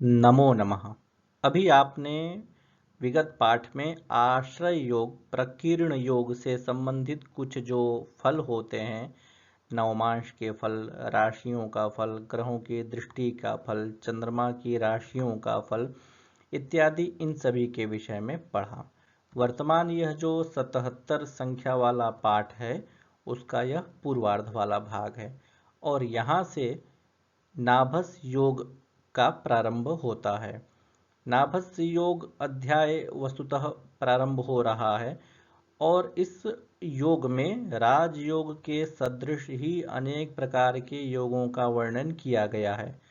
नमो नमः। अभी आपने विगत पाठ में आश्रय योग, प्रकीर्ण योग से संबंधित कुछ जो फल होते हैं, नवमांश के फल, राशियों का फल, ग्रहों की दृष्टि का फल, चंद्रमा की राशियों का फल इत्यादि, इन सभी के विषय में पढ़ा। वर्तमान यह जो 77 संख्या वाला पाठ है, उसका यह पूर्वार्ध वाला भाग है और यहाँ से नाभस योग का प्रारंभ होता है। नाभस योग अध्याय वस्तुतः प्रारंभ हो रहा है और इस योग में राजयोग के सदृश ही अनेक प्रकार के योगों का वर्णन किया गया है।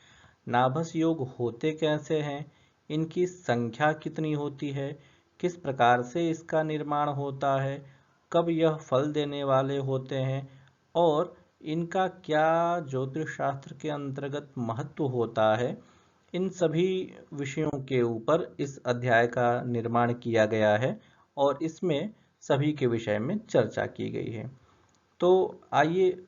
नाभस योग होते कैसे हैं, इनकी संख्या कितनी होती है, किस प्रकार से इसका निर्माण होता है, कब यह फल देने वाले होते हैं और इनका क्या ज्योतिष शास्त्र के अंतर्गत महत्व होता है, इन सभी विषयों के ऊपर इस अध्याय का निर्माण किया गया है और इसमें सभी के विषय में चर्चा की गई है। तो आइए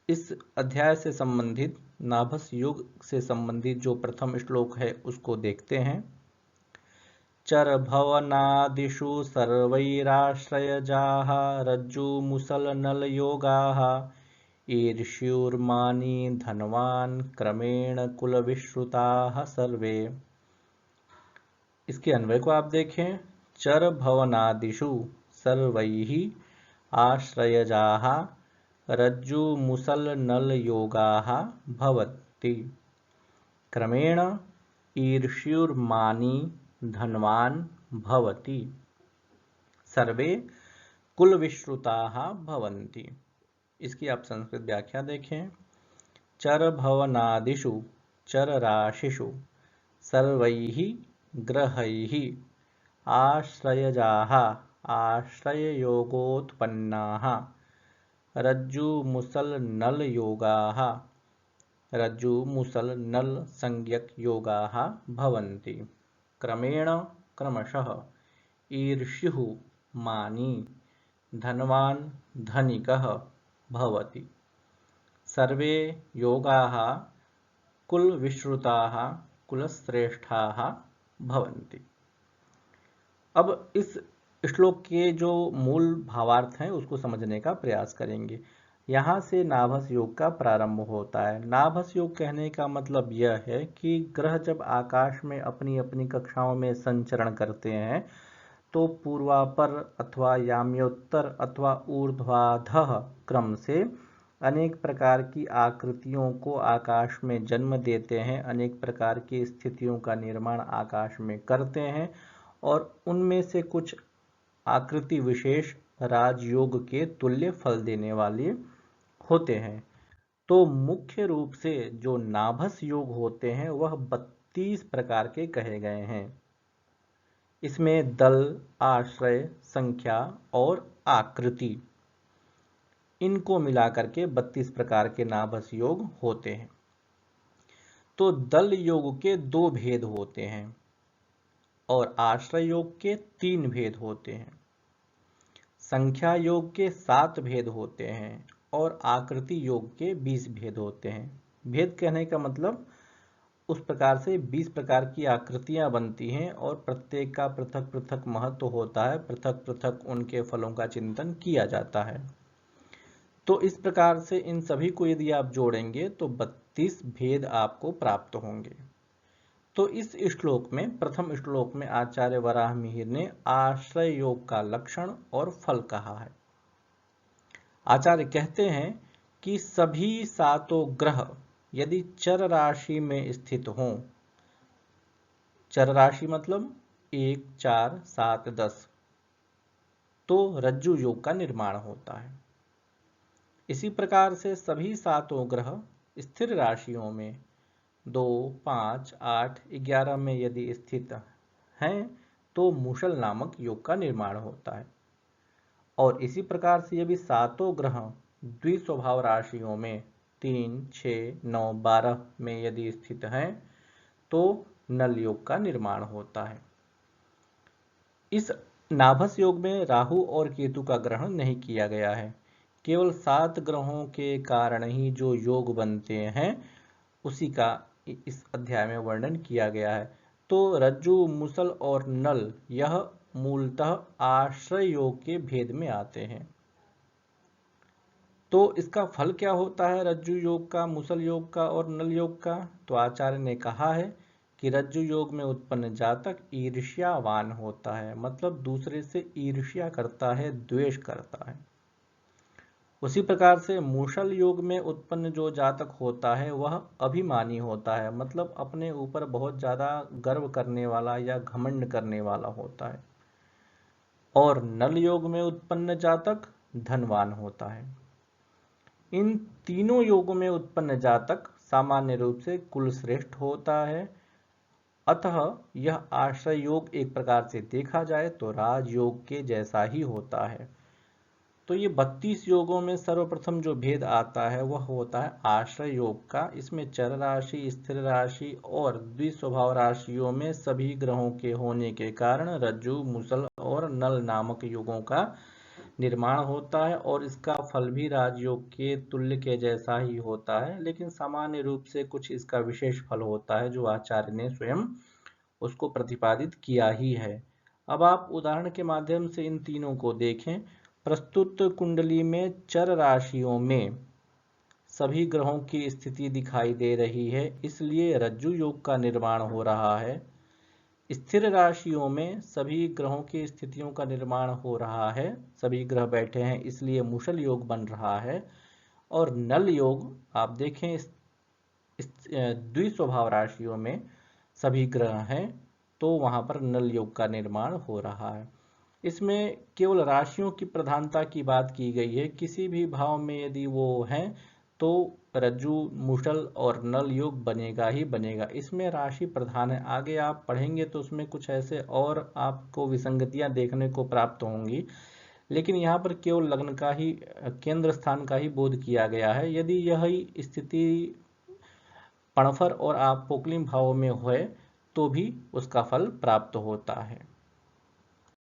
इस अध्याय से संबंधित, नाभस योग से संबंधित जो प्रथम श्लोक है उसको देखते हैं। चर भवनादिषु सर्वैराश्रयजाः रज्जुमुसलनलयोगाः ईर्ष्युर्मानी धनवान् क्रमेण कुलविश्रुताः सर्वे। इसके अन्वय को आप देखें। चर भवनादिषु सर्वैः आश्रयजाः रज्जुमुसलनलयोगाः भवन्ति क्रमेण ईर्ष्युर्मानी धनवान् भवति सर्वे कुलविश्रुताः भवन्ति। इसकी आप संस्कृत व्याख्या देखें। चर भवनादिषु, चर राशिषु, सर्वैः ग्रहैः आश्रयजाः, आश्रययोगोत्पन्नाः रज्जुमुसलनलयोगाः, रज्जुमुसलनल संज्ञक योगाः भवन्ति क्रमेण, क्रमशः, ईर्ष्युः मानी धनवान् धनिकः भवति सर्वे योगाः कुलविश्रुताः कुलश्रेष्ठाः भवन्ति। अब इस श्लोक के जो मूल भावार्थ हैं उसको समझने का प्रयास करेंगे। यहाँ से नाभस योग का प्रारंभ होता है। नाभस योग कहने का मतलब यह है कि ग्रह जब आकाश में अपनी अपनी कक्षाओं में संचरण करते हैं तो पूर्वापर अथवा याम्योत्तर अथवा ऊर्ध्वाधः क्रम से अनेक प्रकार की आकृतियों को आकाश में जन्म देते हैं, अनेक प्रकार की स्थितियों का निर्माण आकाश में करते हैं और उनमें से कुछ आकृति विशेष राजयोग के तुल्य फल देने वाले होते हैं। तो मुख्य रूप से जो नाभस योग होते हैं वह 32 प्रकार के कहे गए हैं। इसमें दल, आश्रय, संख्या और आकृति, इनको मिलाकर के 32 प्रकार के नाभस योग होते हैं। तो दल योग के 2 भेद होते हैं और आश्रय योग के 3 भेद होते हैं। संख्या योग के 7 भेद होते हैं और आकृति योग के 20 भेद होते हैं। भेद कहने का मतलब उस प्रकार से 20 प्रकार की आकृतियां बनती हैं और प्रत्येक का पृथक पृथक महत्व होता है, पृथक पृथक उनके फलों का चिंतन किया जाता है। तो इस प्रकार से इन सभी को यदि आप जोड़ेंगे तो 32 भेद आपको प्राप्त होंगे। तो इस श्लोक में, प्रथम श्लोक में आचार्य वराह मिहिर ने आश्रय योग का लक्षण और फल कहा है। आचार्य कहते हैं कि सभी 7 ग्रह यदि चर राशि में स्थित हों, चर राशि मतलब 1, 4, 7, 10, तो रज्जु योग का निर्माण होता है। इसी प्रकार से सभी 7 ग्रह स्थिर राशियों में 2, 5, 8, 11 में यदि स्थित हैं तो मूषल नामक योग का निर्माण होता है। और इसी प्रकार से यदि 7 ग्रह द्विस्वभाव राशियों में 3, 6, 9, 12 में यदि स्थित हैं तो नल योग का निर्माण होता है। इस नाभस योग में राहु और केतु का ग्रहण नहीं किया गया है। केवल 7 ग्रहों के कारण ही जो योग बनते हैं उसी का इस अध्याय में वर्णन किया गया है। तो रज्जु, मुसल और नल यह मूलतः आश्रय योग के भेद में आते हैं। तो इसका फल क्या होता है रज्जु योग का, मुसल योग का और नल योग का? तो आचार्य ने कहा है कि रज्जु योग में उत्पन्न जातक ईर्ष्यावान होता है, मतलब दूसरे से ईर्ष्या करता है, द्वेष करता है। उसी प्रकार से मुसल योग में उत्पन्न जो जातक होता है वह अभिमानी होता है, मतलब अपने ऊपर बहुत ज्यादा गर्व करने वाला या घमंड करने वाला होता है। और नल योग में उत्पन्न जातक धनवान होता है। इन तीनों योगों में उत्पन्न जातक सामान्य रूप से कुलश्रेष्ठ होता है। अतः यह आश्रय योग एक प्रकार से देखा जाए तो राजयोग के जैसा ही होता है। तो ये 32 योगों में सर्वप्रथम जो भेद आता है वह होता है आश्रय योग का। इसमें चर राशि, स्थिर राशि और द्विस्वभाव राशियों में सभी ग्रहों के होने के कारण रज्जु, मुसल और नल नामक योगों का निर्माण होता है और इसका फल भी राजयोग के तुल्य के जैसा ही होता है, लेकिन सामान्य रूप से कुछ इसका विशेष फल होता है जो आचार्य ने स्वयं उसको प्रतिपादित किया ही है। अब आप उदाहरण के माध्यम से इन तीनों को देखें। प्रस्तुत कुंडली में चर राशियों में सभी ग्रहों की स्थिति दिखाई दे रही है, इसलिए रज्जु योग का निर्माण हो रहा है। स्थिर राशियों में सभी ग्रहों की स्थितियों का निर्माण हो रहा है, सभी ग्रह बैठे हैं, इसलिए मुसल योग बन रहा है। और नल योग आप देखें द्विस्वभाव राशियों में सभी ग्रह हैं, तो वहां पर नल योग का निर्माण हो रहा है। इसमें केवल राशियों की प्रधानता की बात की गई है। किसी भी भाव में यदि वो हैं तो रज्जु, मुसल और नल योग बनेगा ही बनेगा। इसमें राशि प्रधान है। आगे आप पढ़ेंगे तो उसमें कुछ ऐसे और आपको विसंगतियां देखने को प्राप्त होंगी, लेकिन यहाँ पर केवल लग्न का ही, केंद्र स्थान का ही बोध किया गया है। यदि यही स्थिति पणफर और आप पोकलिंग भावों में हुए तो भी उसका फल प्राप्त होता है।